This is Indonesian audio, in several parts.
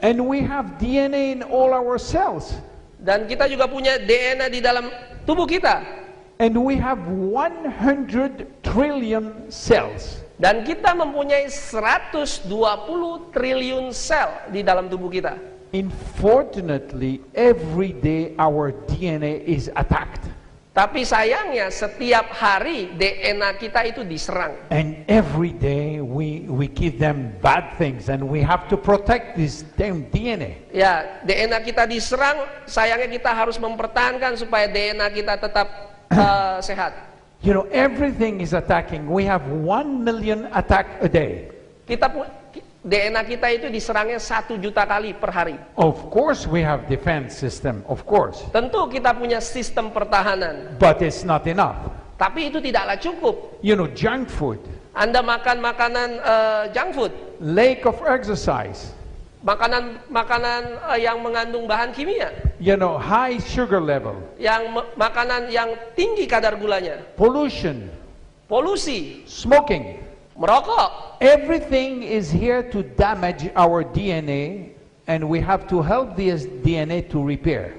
And we have DNA in all our cells. Dan kita juga punya DNA di dalam tubuh kita. And we have 100 trillion cells. Dan kita mempunyai 120 triliun sel di dalam tubuh kita. Unfortunately, every day our DNA is attacked. Tapi sayangnya setiap hari DNA kita itu diserang. And every day we give them bad things and we have to protect this damn DNA. Ya, DNA kita diserang, sayangnya kita harus mempertahankan supaya DNA kita tetap sehat. You know, everything is attacking. We have 1 million attack a day. DNA kita itu diserangnya 1 juta kali per hari. Of course we have defense system, of course. Tentu kita punya sistem pertahanan. But it's not enough. Tapi itu tidaklah cukup. You know, junk food. Anda makan makanan junk food. Lack of exercise. Makanan yang mengandung bahan kimia. You know, high sugar level. Makanan yang tinggi kadar gulanya. Pollution. Polusi. Smoking. Merokok. Everything is here to damage our DNA, and we have to help this DNA to repair.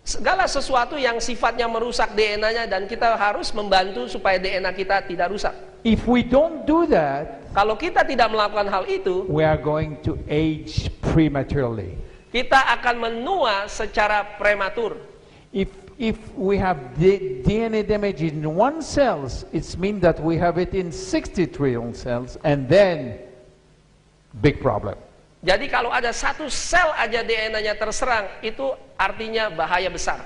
Segala sesuatu yang sifatnya merusak DNA-nya dan kita harus membantu supaya DNA kita tidak rusak. If we don't do that, kalau kita tidak melakukan hal itu, we are going to age prematurely. Kita akan menua secara prematur. If we have DNA damage in 1 cells, it means that we have it in 60 trillion cells, and then big problem. Jadi kalau ada 1 sel aja DNA-nya terserang, itu artinya bahaya besar.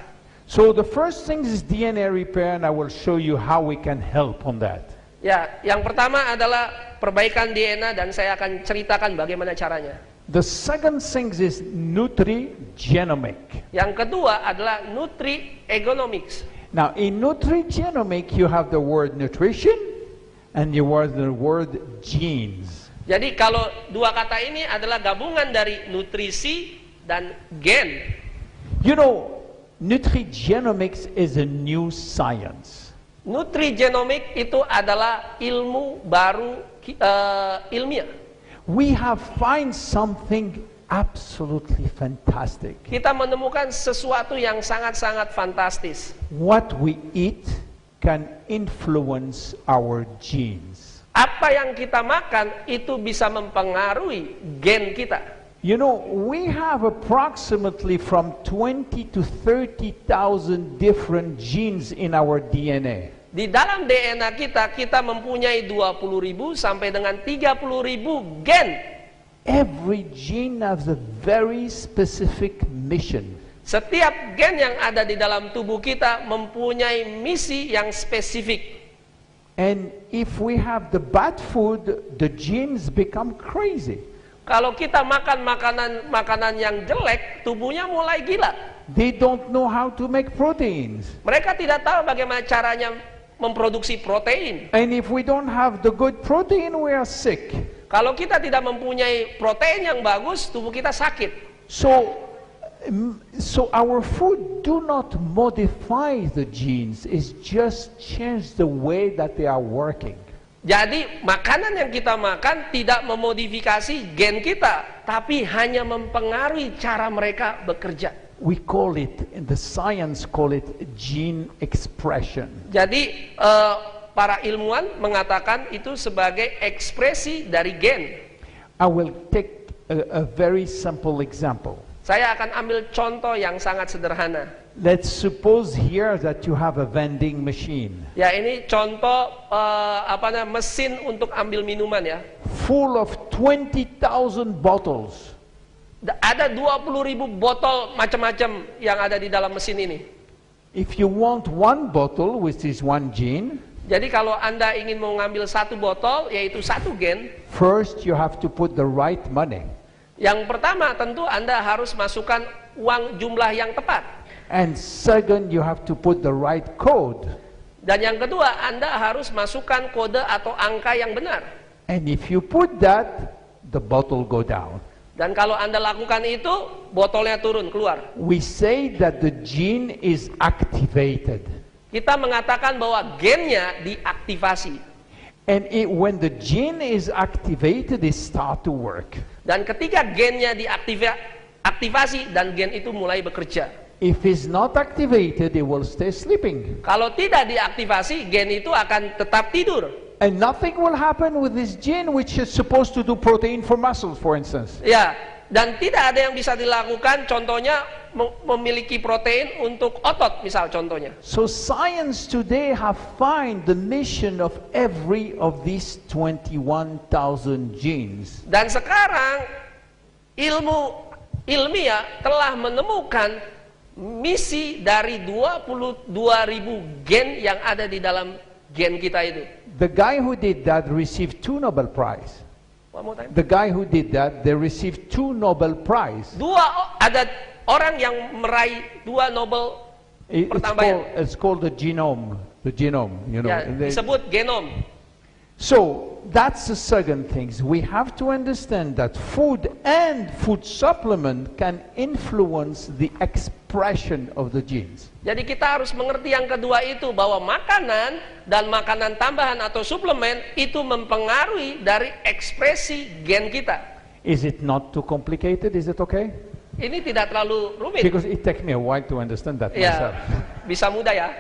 So the first thing is DNA repair, and I will show you how we can help on that. Ya, yang pertama adalah perbaikan DNA dan saya akan ceritakan bagaimana caranya. The second thing is nutrigenomic. Yang kedua adalah nutriegonomics. Now in nutrigenomic you have the word nutrition and you have the word genes. Jadi kalau dua kata ini adalah gabungan dari nutrisi dan gen. You know, nutrigenomics is a new science. Nutrigenomic itu adalah ilmu baru ilmiah. We have find something absolutely fantastic. Kita menemukan sesuatu yang sangat-sangat fantastis. What we eat can influence our genes. Apa yang kita makan itu bisa mempengaruhi gen kita. You know, we have approximately from 20 to 30,000 different genes in our DNA. Di dalam DNA kita mempunyai 20.000 sampai dengan 30.000 gen. Every gene has a very specific mission. Setiap gen yang ada di dalam tubuh kita mempunyai misi yang spesifik. And if we have the bad food, the genes become crazy. Kalau kita makan makanan yang jelek, tubuhnya mulai gila. They don't know how to make proteins. Mereka tidak tahu bagaimana caranya memproduksi protein. And if we don't have the good protein, we are sick. Kalau kita tidak mempunyai protein yang bagus, tubuh kita sakit. So our food do not modify the genes, it's just change the way that they are working. Jadi makanan yang kita makan tidak memodifikasi gen kita, tapi hanya mempengaruhi cara mereka bekerja. We call it, in the science call it gene expression. Jadi para ilmuwan mengatakan itu sebagai ekspresi dari gen. I will take a very simple example. Saya akan ambil contoh yang sangat sederhana. Let's suppose here that you have a vending machine. Ya, ini contoh mesin untuk ambil minuman ya. Full of 20,000 bottles. Ada 20.000 botol macam-macam yang ada di dalam mesin ini. If you want 1 bottle, which is 1 gene. Jadi kalau Anda ingin mengambil 1 botol, yaitu 1 gen. First you have to put the right money. Yang pertama tentu Anda harus masukkan uang jumlah yang tepat. And second you have to put the right code. Dan yang kedua Anda harus masukkan kode atau angka yang benar. And if you put that, the bottle go down. Dan kalau Anda lakukan itu, botolnya turun keluar. We say that the gene is activated. Kita mengatakan bahwa gennya diaktifasi. And when the gene is activated, it start to work. Dan ketika gennya diaktifasi dan gen itu mulai bekerja. If it's not activated, it will stay sleeping. Kalau tidak diaktifasi, gen itu akan tetap tidur. And nothing will happen with this gene which is supposed to do protein for muscles, for instance. Ya, dan tidak ada yang bisa dilakukan, contohnya memiliki protein untuk otot, misal contohnya. So science today have find the mission of every of these 21,000 genes. Dan sekarang ilmiah telah menemukan misi dari 22.000 gen yang ada di dalam gen kita itu. The guy who did that received 2 Nobel Prize. One more time. The guy who did that, they received 2 Nobel Prize. Ada orang yang meraih 2 Nobel pertambahan. It's called the genome. The genome, you know. Ya, disebut genom. So that's the second thing. We have to understand that food and food supplement can influence the expression of the genes. Jadi kita harus mengerti yang kedua itu, bahwa makanan dan makanan tambahan atau suplemen itu mempengaruhi dari ekspresi gen kita. Is it not too complicated? Is it okay? Ini tidak terlalu rumit. Because it takes me a while to understand that myself. Ya, bisa mudah ya.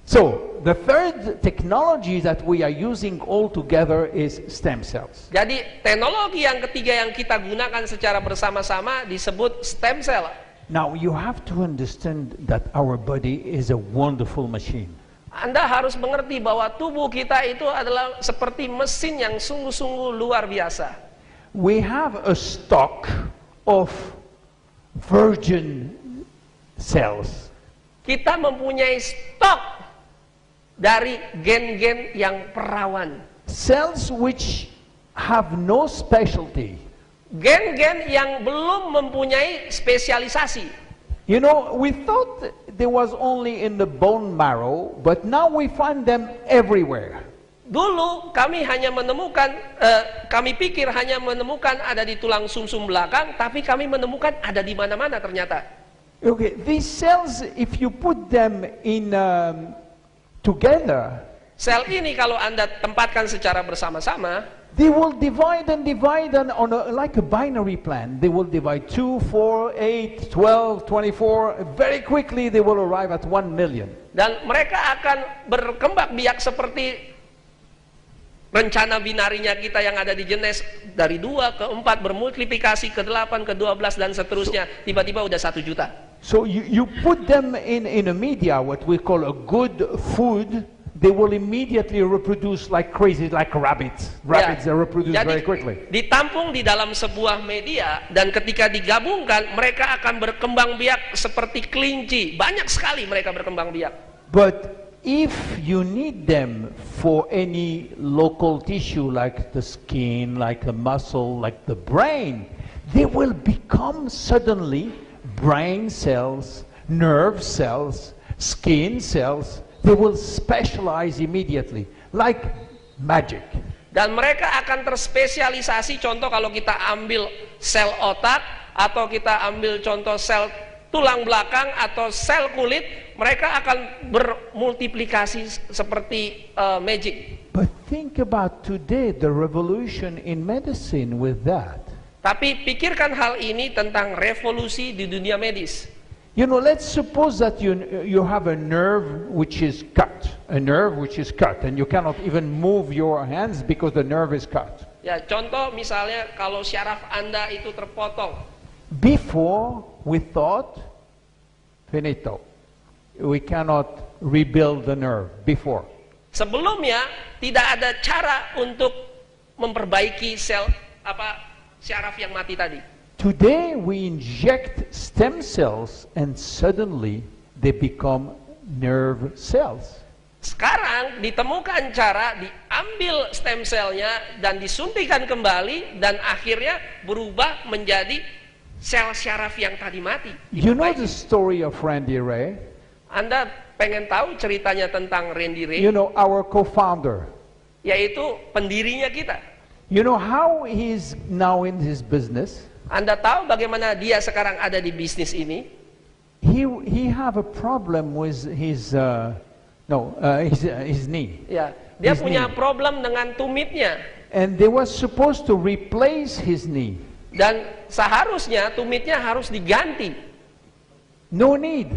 So, the third technology that we are using all together is stem cells. Jadi teknologi yang ketiga yang kita gunakan secara bersama-sama disebut stem cell. Now, you have to understand that our body is a wonderful machine. Anda harus mengerti bahwa tubuh kita itu adalah seperti mesin yang sungguh-sungguh luar biasa. We have a stock of virgin cells. Kita mempunyai stok dari gen-gen yang perawan. Cells which have no specialty. Gen-gen yang belum mempunyai spesialisasi. You know, we thought there was only in the bone marrow, but now we find them everywhere. Dulu kami hanya menemukan, kami pikir hanya menemukan ada di tulang sumsum belakang, tapi kami menemukan ada di mana-mana ternyata. Okay, these cells, if you put them in together, sel ini kalau Anda tempatkan secara bersama-sama, they will divide and on like a binary plan. They will divide 2, 4, 8, 12, 24. Very quickly they will arrive at 1 million. Dan mereka akan berkembang biak seperti rencana binarinya kita yang ada di Genes, dari 2 ke 4 bermultiplikasi ke 8 ke 12 dan seterusnya, tiba-tiba udah 1 juta. So you put them in a media, what we call a good food, they will immediately reproduce like crazy, like rabbits. Rabbits, they reproduce very quickly. Ditampung di dalam sebuah media, dan ketika digabungkan, mereka akan berkembang biak seperti kelinci. Banyak sekali mereka berkembang biak. But if you need them for any local tissue, like the skin, like a muscle, like the brain, they will become suddenly brain cells, nerve cells, skin cells. They will specialize immediately, like magic. Dan mereka akan terspesialisasi. Contoh kalau kita ambil sel otak, atau kita ambil contoh sel tulang belakang atau sel kulit, mereka akan bermultiplikasi seperti magic. But think about today, the revolution in medicine with that. Tapi pikirkan hal ini tentang revolusi di dunia medis. You know, let's suppose that you have a nerve which is cut, and you cannot even move your hands because the nerve is cut. Ya, contoh misalnya kalau syaraf Anda itu terpotong. Before we thought, finito, we cannot rebuild the nerve. Before. Sebelumnya tidak ada cara untuk memperbaiki syaraf yang mati tadi. Today we inject stem cells and suddenly they become nerve cells. Sekarang ditemukan cara diambil stem selnya dan disuntikan kembali, dan akhirnya berubah menjadi sel syaraf yang tadi mati. You know the story of Randy Ray? Anda pengen tahu ceritanya tentang Randy Ray? You know, our co-founder. Yaitu pendirinya kita. You know how he's now in his business? Anda tahu bagaimana dia sekarang ada di bisnis ini? He have a problem with his knee. Ya, dia His punya knee. problem dengan tumitnya. And they were supposed to replace his knee. Dan seharusnya tumitnya harus diganti. No need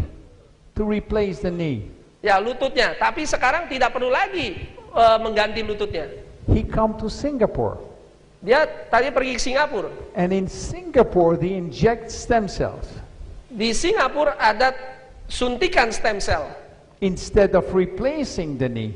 to replace the knee. Ya, lututnya. Tapi sekarang tidak perlu lagi mengganti lututnya. He come to Singapore. Dia tadi pergi ke Singapura. And in Singapore, they inject stem cells. Di Singapura ada suntikan stem cell. Instead of replacing the knee.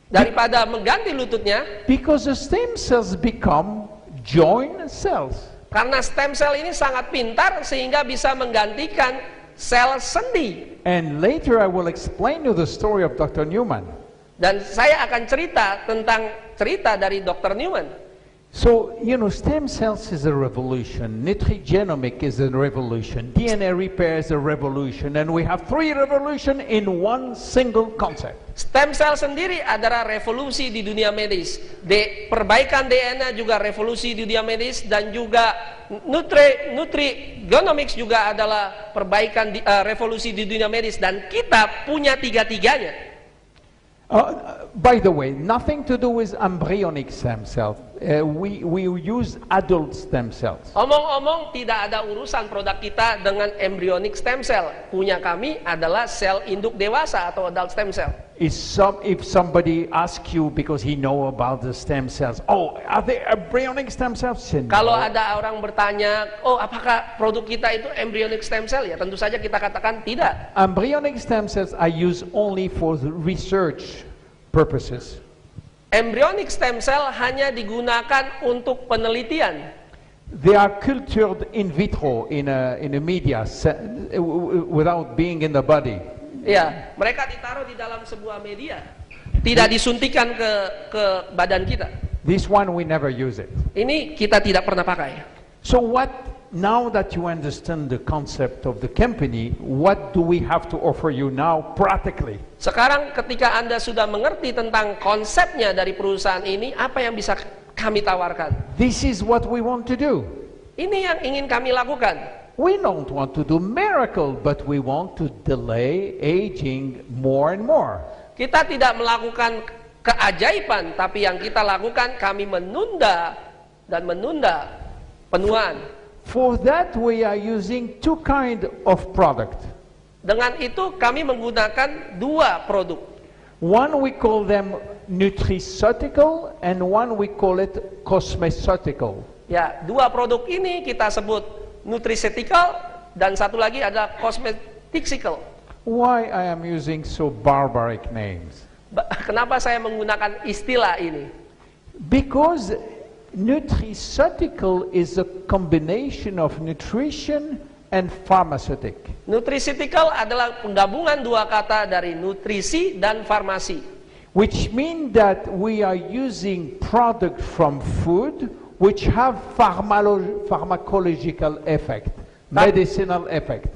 Daripada mengganti lututnya. Because the stem cells become joint cells. Karena stem cell ini sangat pintar sehingga bisa menggantikan sel sendi. And later I will explain you the story of Dr. Newman. Dan saya akan cerita tentang cerita dari Dr. Newman. So, you know, stem cells is a revolution. Nutrigenomic is a revolution. DNA repair is a revolution. And we have 3 revolutions in one single concept. Stem cell sendiri adalah revolusi di dunia medis. Perbaikan DNA juga revolusi di dunia medis. Dan juga nutrigenomics juga adalah perbaikan revolusi di dunia medis. Dan kita punya tiga-tiganya. By the way, nothing to do with embryonic stem cells. We use adult stem cells. Omong-omong, tidak ada urusan produk kita dengan embryonic stem cell. Punya kami adalah sel induk dewasa atau adult stem cell. If somebody asks you because he know about the stem cells, oh, are they embryonic stem cells? No. Kalau ada orang bertanya, oh, apakah produk kita itu embryonic stem cell? Ya, tentu saja kita katakan tidak. Embryonic stem cells are used only for the research purposes. Embryonic stem cell hanya digunakan untuk penelitian. They are cultured in vitro in a media without being in the body. Ya, mereka ditaruh di dalam sebuah media, tidak disuntikan ke badan kita. This one we never use it. Ini kita tidak pernah pakai. So now that you understand the concept of the company, what do we have to offer you now practically? Sekarang ketika Anda sudah mengerti tentang konsepnya dari perusahaan ini, apa yang bisa kami tawarkan? This is what we want to do. Ini yang ingin kami lakukan. We don't want to do miracle, but we want to delay aging more and more. Kita tidak melakukan keajaiban, tapi yang kita lakukan kami menunda dan menunda penuaan. For that we are using 2 kind of product. Dengan itu kami menggunakan 2 produk. One we call them nutraceutical and one we call it cosmeceutical. Ya, 2 produk ini kita sebut nutraceutical dan satu lagi adalah cosmeceutical. Why I am using so barbaric names? Kenapa saya menggunakan istilah ini? Because nutraceutical is a combination of nutrition and pharmaceutic. Nutraceutical adalah penggabungan 2 kata dari nutrisi dan farmasi. Which means that we are using product from food which have pharmacological effect, medicinal effect.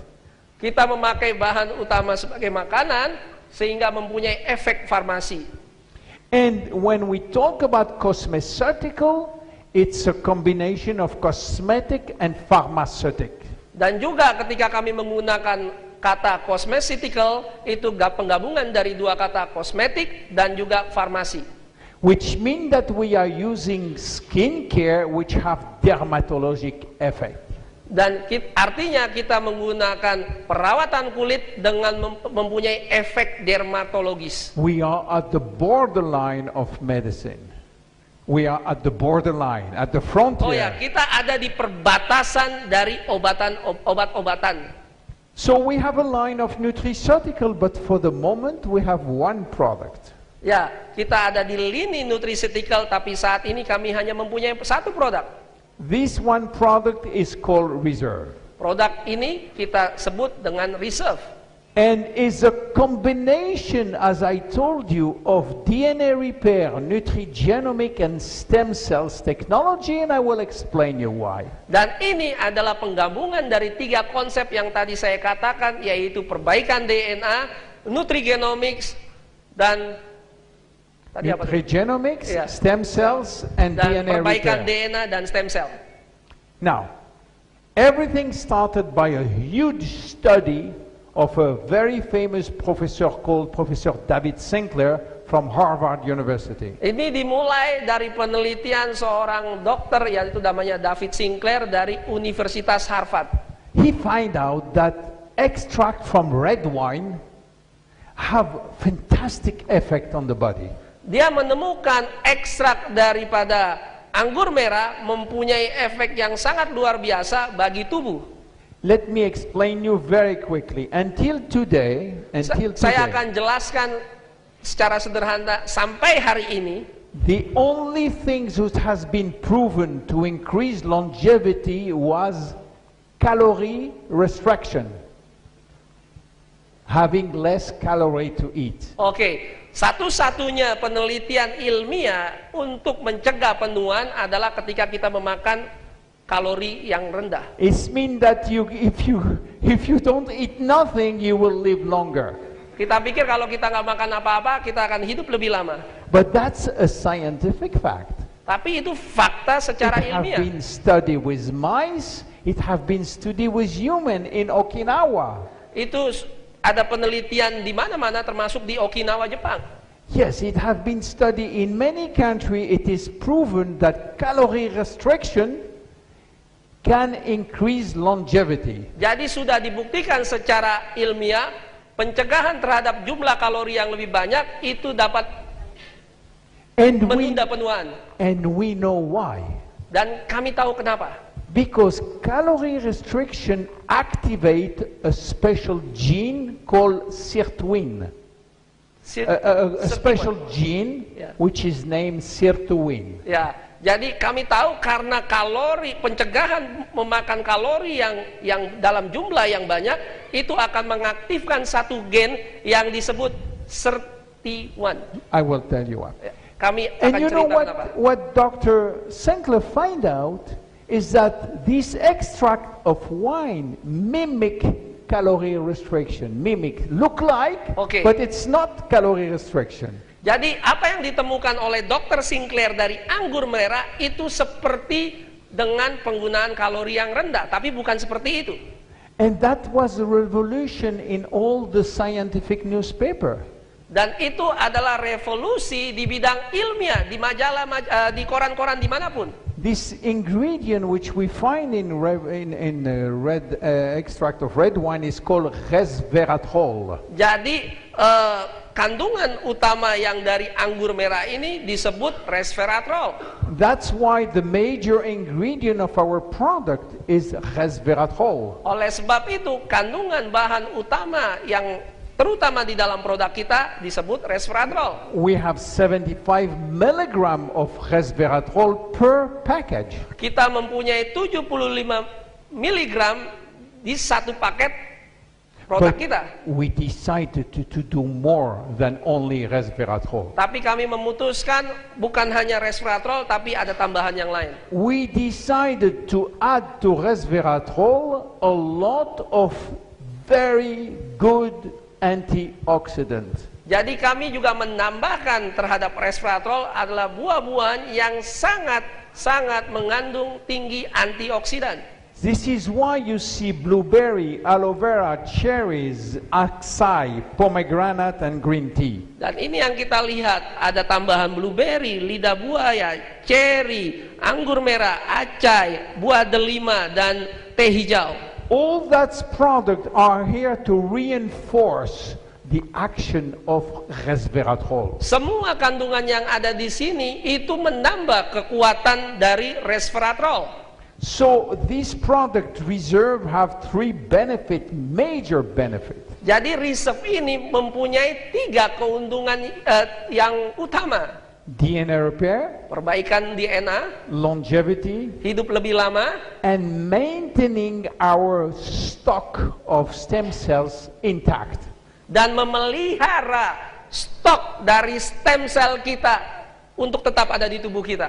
Kita memakai bahan utama sebagai makanan sehingga mempunyai efek farmasi. And when we talk about cosmeceutical, it's a combination of cosmetic and pharmaceutic. Dan juga ketika kami menggunakan kata cosmeceutical, itu penggabungan dari 2 kata kosmetik dan juga farmasi. Which means that we are using skincare which have dermatologic effect. Dan artinya kita menggunakan perawatan kulit dengan mempunyai efek dermatologis. We are at the borderline of medicine. We are at the borderline, at the frontier. Oh ya, kita ada di perbatasan dari obat-obatan. So we have a line of nutraceutical, but for the moment we have 1 product. Ya, kita ada di lini nutraceutical, tapi saat ini kami hanya mempunyai 1 produk. This 1 product is called Reserve. Produk ini kita sebut dengan Reserve. And is a combination, as I told you, of DNA repair, nutrigenomic and stem cells technology, and I will explain you why. Dan ini adalah penggabungan dari 3 konsep yang tadi saya katakan, yaitu perbaikan DNA, nutrigenomics, dan nutrigenomics, yeah, stem cells, and dan DNA perbaikan repair. DNA dan stem cell. Now, everything started by a huge study of a very famous professor called Professor David Sinclair from Harvard University. Ini dimulai dari penelitian seorang dokter yaitu namanya David Sinclair dari Universitas Harvard. He find out that extract from red wine have fantastic effect on the body. Dia menemukan ekstrak daripada anggur merah mempunyai efek yang sangat luar biasa bagi tubuh. Let me explain you very quickly. Until today, Saya akan jelaskan secara sederhana sampai hari ini. the only things which has been proven to increase longevity was calorie restriction, having less calorie to eat. Oke, satu-satunya penelitian ilmiah untuk mencegah penuaan adalah ketika kita memakan kalori yang rendah. It means that if you don't eat nothing, you will live longer. Kita pikir kalau kita nggak makan apa-apa, kita akan hidup lebih lama. But that's a scientific fact. Tapi itu fakta secara It have ilmiah. been studied with mice. It have been studied with human in Okinawa. Itu ada penelitian di mana-mana termasuk di Okinawa, Jepang. Yes, it have been studied in many countries. It is proven that calorie restriction can increase longevity. Jadi sudah dibuktikan secara ilmiah pencegahan terhadap jumlah kalori yang lebih banyak itu dapat menunda penuaan. And we know why. Dan kami tahu kenapa. Because calorie restriction activate a special gene called sirtuin. A special gene Yeah. which is named sirtuin. Ya, jadi kami tahu karena kalori, pencegahan memakan kalori yang dalam jumlah yang banyak itu akan mengaktifkan satu gen yang disebut SIRT1. I will tell you what. Kami And akan you know cerita kenapa. what Dr. Sinclair find out is that this extract of wine mimic calorie restriction. Look like, Okay. but it's not calorie restriction. Jadi apa yang ditemukan oleh Dr. Sinclair dari anggur merah itu seperti dengan penggunaan kalori yang rendah, tapi bukan seperti itu. And that was a revolution in all the scientific newspaper. Dan itu adalah revolusi di bidang ilmiah, di majalah, di koran-koran dimanapun. This ingredient which we find in extract of red wine is called resveratrol. Jadi kandungan utama yang dari anggur merah ini disebut resveratrol. That's why the major ingredient of our product is resveratrol. Oleh sebab itu kandungan bahan utama yang terutama di dalam produk kita disebut resveratrol. We have 75 milligram of resveratrol per package. Kita mempunyai 75 miligram di satu paket produk But kita. we decided to do more than only resveratrol. Tapi kami memutuskan bukan hanya resveratrol tapi ada tambahan yang lain. We decided to add to resveratrol a lot of very good antioxidant. Jadi kami juga menambahkan terhadap resveratrol adalah buah-buahan yang sangat mengandung tinggi antioksidan. This is why you see blueberry, aloe vera, cherries, acai, pomegranate and green tea. Dan ini yang kita lihat, ada tambahan blueberry, lidah buaya, cherry, anggur merah, acai, buah delima dan teh hijau. All that product are here to reinforce the action of resveratrol. Semua kandungan yang ada di sini itu menambah kekuatan dari resveratrol. So this product reserve have three major benefit. Jadi reserve ini mempunyai 3 keuntungan yang utama. DNA repair, Perbaikan DNA, longevity, hidup lebih lama, and maintaining our stock of stem cells intact. dan memelihara stok dari stem cell kita untuk tetap ada di tubuh kita.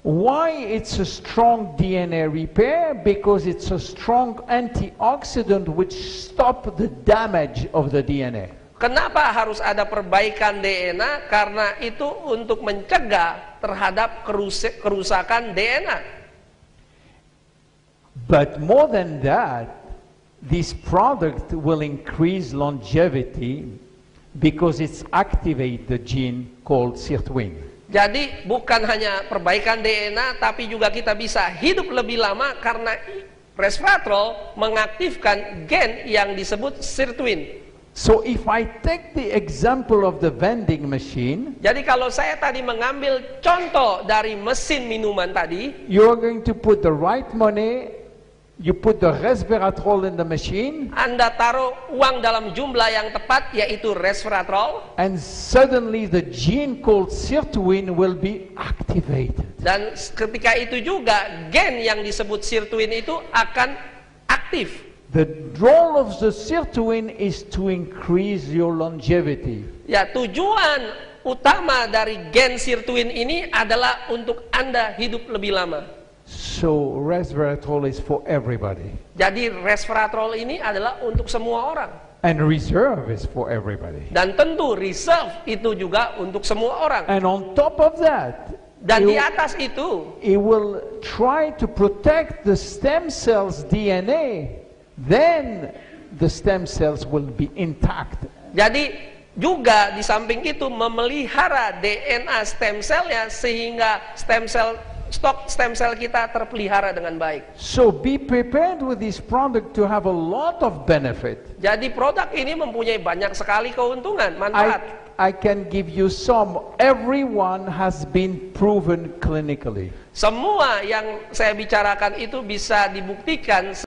Why it's a strong DNA repair? Because it's a strong antioxidant which stop the damage of the DNA. Kenapa harus ada perbaikan DNA? Karena itu untuk mencegah terhadap kerusakan DNA. But more than that, this product will increase longevity because it's activate the gene called sirtuin. Jadi bukan hanya perbaikan DNA, tapi juga kita bisa hidup lebih lama karena resveratrol mengaktifkan gen yang disebut sirtuin. So if I take the example of the vending machine, jadi kalau saya tadi mengambil contoh dari mesin minuman tadi, you are going to put the right money, you put the resveratrol in the machine, Anda taruh uang dalam jumlah yang tepat, yaitu resveratrol, and suddenly the gene called sirtuin will be activated. dan ketika itu juga gen yang disebut sirtuin itu akan aktif. The role of the sirtuin is to increase your longevity. Ya, tujuan utama dari gen sirtuin ini adalah untuk Anda hidup lebih lama. So resveratrol is for everybody. Jadi resveratrol ini adalah untuk semua orang. And reserve is for everybody. Dan tentu reserve itu juga untuk semua orang. And on top of that, Dan di atas itu, it will try to protect the stem cells DNA. Then the stem cells will be intact. jadi juga di samping itu memelihara DNA stem cell-nya sehingga stok stem cell kita terpelihara dengan baik. So be prepared with this product to have a lot of benefit. Jadi produk ini mempunyai banyak sekali keuntungan, manfaat. I can give you some. Everyone has been proven clinically. Semua yang saya bicarakan itu bisa dibuktikan